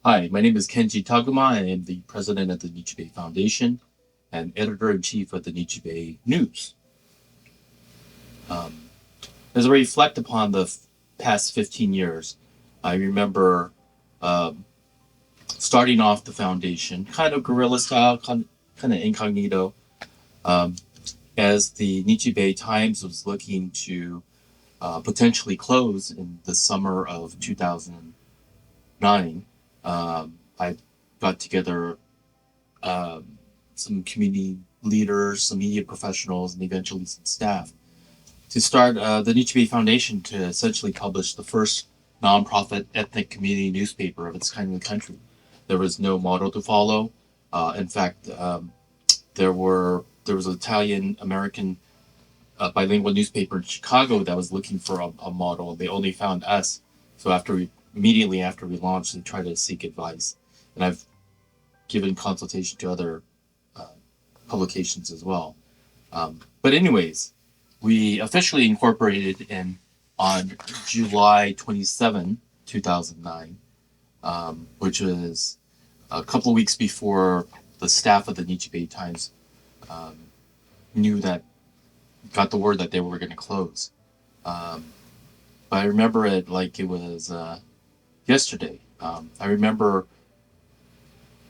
Hi, my name is Kenji Taguma. I am the president of the Nichi Bei Foundation and editor-in-chief of the Nichi Bei News. Um, as I reflect upon the past 15 years, I remember um, starting off the foundation, kind of guerrilla style, kind of incognito, um, as the Nichi Bei Times was looking to potentially close in the summer of 2009. I got together some community leaders, some media professionals, and eventually some staff to start the Nichi Bei Foundation to essentially publish the first nonprofit ethnic community newspaper of its kind in the country. There was no model to follow. In fact, there was an Italian American bilingual newspaper in Chicago that was looking for a model. They only found us. So immediately after we launched, they tried to seek advice, and I've given consultation to other uh, publications as well. But anyways, we officially incorporated in on July 27, 2009, which was a couple of weeks before the staff of the Nichi Bei Times um, knew that got the word that they were going to close. Um, but I remember it like it was yesterday. I remember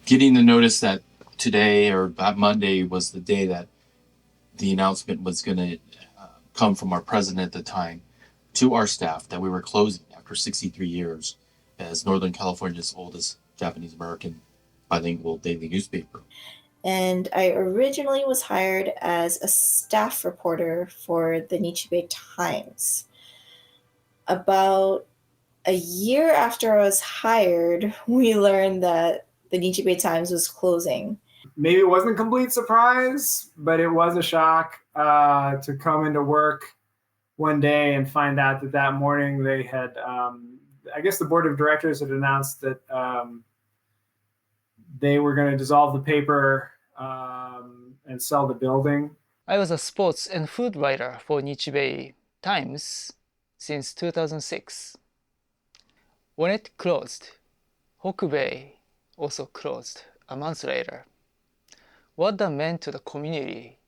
getting the notice that today or that Monday was the day that the announcement was going to come from our president at the time to our staff that we were closing after 63 years as Northern California's oldest Japanese American bilingual daily newspaper. And I originally was hired as a staff reporter for the Nichi Bei Times. About a year after I was hired, we learned that the Nichi Bei Times was closing. Maybe it wasn't a complete surprise, but it was a shock to come into work one day and find out that that morning they had, I guess the board of directors had announced that they were going to dissolve the paper and sell the building. I was a sports and food writer for Nichi Bei Times since 2006. When it closed, Hokubei also closed a month later. What that meant to the community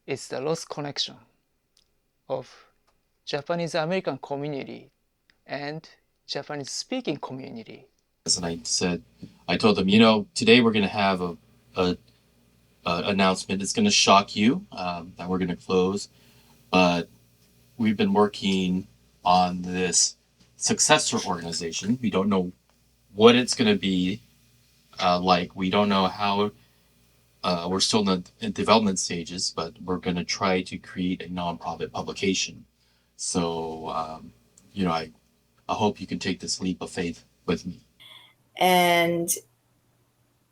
is the lost connection of Japanese American community and Japanese speaking community. And I told them, today we're going to have a announcement. It's going to shock you that we're going to close, but we've been working on this successor organization. We don't know what it's going to be like. We don't know how. We're still in the development stages, but we're going to try to create a nonprofit publication. So, I hope you can take this leap of faith with me. And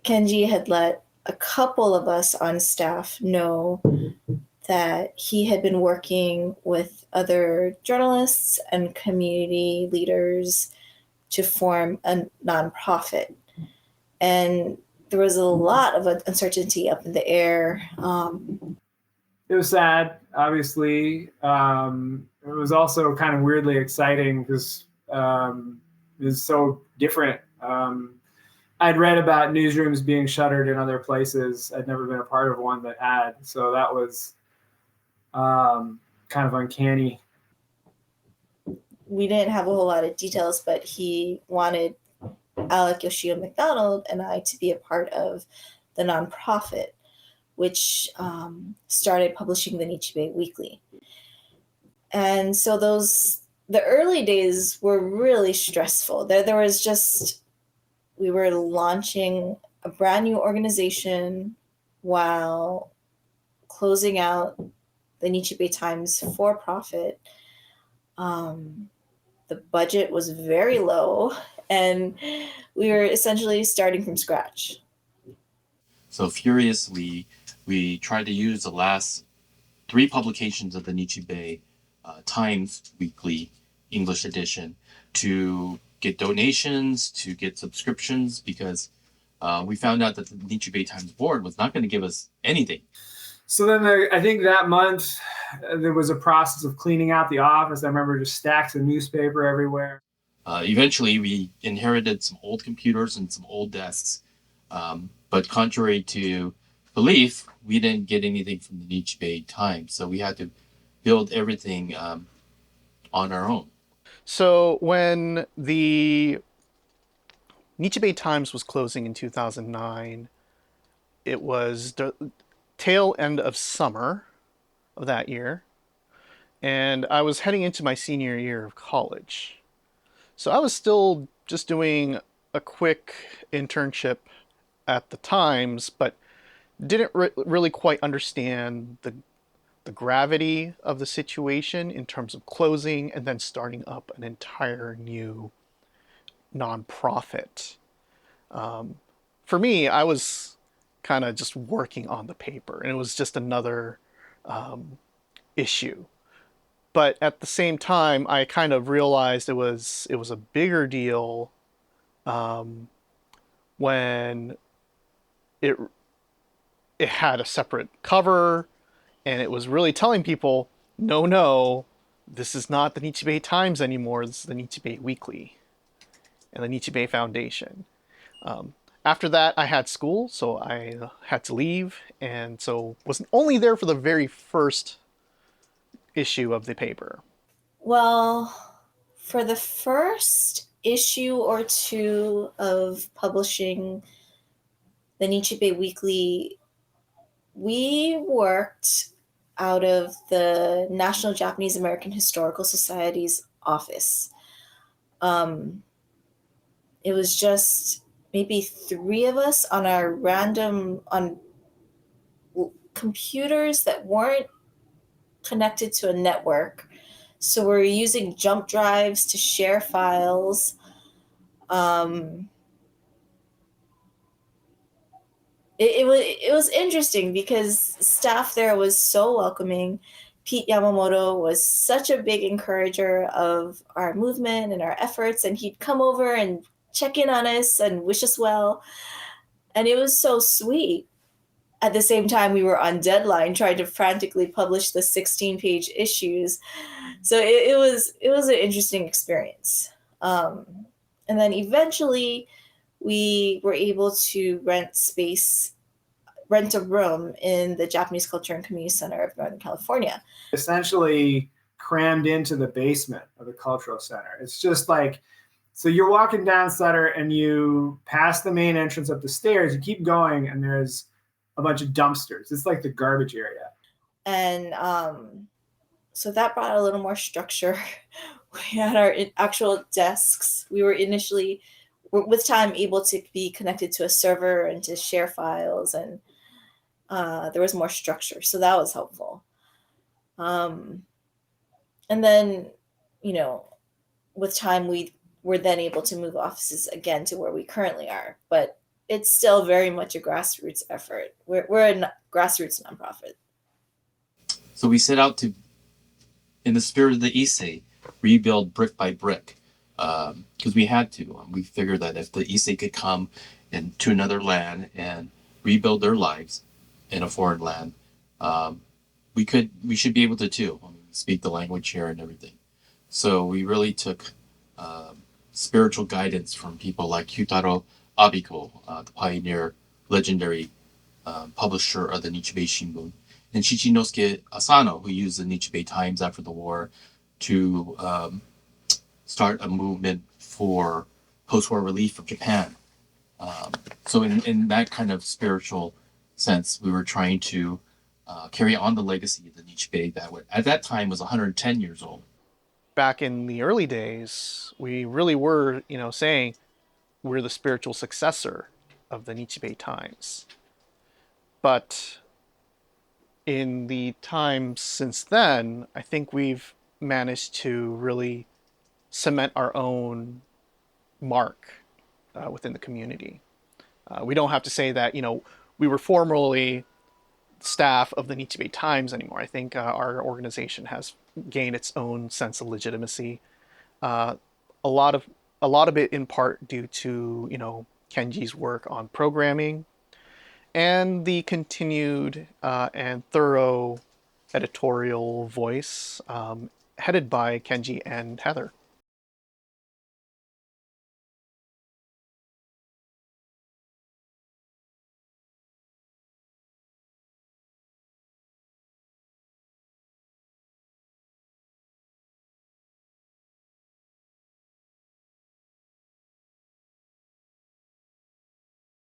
Kenji had let a couple of us on staff know that he had been working with other journalists and community leaders to form a nonprofit. And there was a lot of uncertainty up in the air. It was sad, obviously. It was also kind of weirdly exciting because it was so different. I'd read about newsrooms being shuttered in other places. I'd never been a part of one that had. So that was kind of uncanny. We didn't have a whole lot of details, but he wanted Alec Yoshio McDonald and I to be a part of the nonprofit, which started publishing the Nichi Bei Weekly. And so the early days were really stressful. There was just, we were launching a brand new organization while closing out the Nichi Bei Times for profit. The budget was very low, and we were essentially starting from scratch. So furiously, we tried to use the last three publications of the Nichi Bei Times Weekly English edition to get donations, to get subscriptions, because we found out that the Nichi Bei Times board was not going to give us anything. So then I think that month there was a process of cleaning out the office. I remember just stacks of newspaper everywhere. Eventually, we inherited some old computers and some old desks. But contrary to belief, we didn't get anything from the Nichi Bei Times. So we had to build everything on our own. So when the Nichi Bei Times was closing in 2009, it was the tail end of summer of that year, and I was heading into my senior year of college. So I was still just doing a quick internship at the Times, but didn't really quite understand the gravity of the situation in terms of closing and then starting up an entire new nonprofit. For me, I was kind of just working on the paper, and it was just another issue. But at the same time, I kind of realized it was a bigger deal when it it had a separate cover, and it was really telling people, no, no, this is not the Nichi Bei Times anymore. This is the Nichi Bei Weekly and the Nichi Bei Foundation. After that, I had school, so I had to leave, and so was only there for the very first issue of the paper. Well, for the first issue or two of publishing the Nichi Bei Weekly, we worked out of the National Japanese American Historical Society's office. It was just maybe three of us on our random on computers that weren't connected to a network. So we're using jump drives to share files. Um, it was interesting because staff there was so welcoming. Pete Yamamoto was such a big encourager of our movement and our efforts, and he'd come over and check in on us and wish us well. And it was so sweet. At the same time, we were on deadline trying to frantically publish the 16-page issues. So it was an interesting experience. And then eventually we were able to rent a room in the Japanese Culture and Community Center of Northern California. Essentially crammed into the basement of the cultural center. It's just like, so you're walking down Sutter and you pass the main entrance up the stairs, you keep going, and there's a bunch of dumpsters. It's like the garbage area. And so that brought a little more structure. We had our actual desks. We were initially, with time, able to be connected to a server and to share files, and there was more structure. So that was helpful. And then, with time, we were then able to move offices again to where we currently are. But it's still very much a grassroots effort. We're a grassroots nonprofit. So we set out to, in the spirit of the Issei, rebuild brick by brick, because we had to. We figured that if the Issei could come to another land and rebuild their lives in a foreign land, we should be able to too. We speak the language here and everything. So we really took spiritual guidance from people like Hyutaro Abiko, the pioneer, legendary publisher of the Nichi Bei Shimbun, and Shichinosuke Asano, who used the Nichi Bei Times after the war to start a movement for post-war relief of Japan. So in that kind of spiritual sense, we were trying to carry on the legacy of the Nichi Bei that at that time was 110 years old. Back in the early days, we really were, saying we're the spiritual successor of the Nichi Bei Times. But in the time since then, I think we've managed to really cement our own mark within the community. We don't have to say that, we were formerly staff of the Nichi Bei Times anymore. I think our organization has gained its own sense of legitimacy. A lot of it in part due to Kenji's work on programming and the continued and thorough editorial voice headed by Kenji and Heather.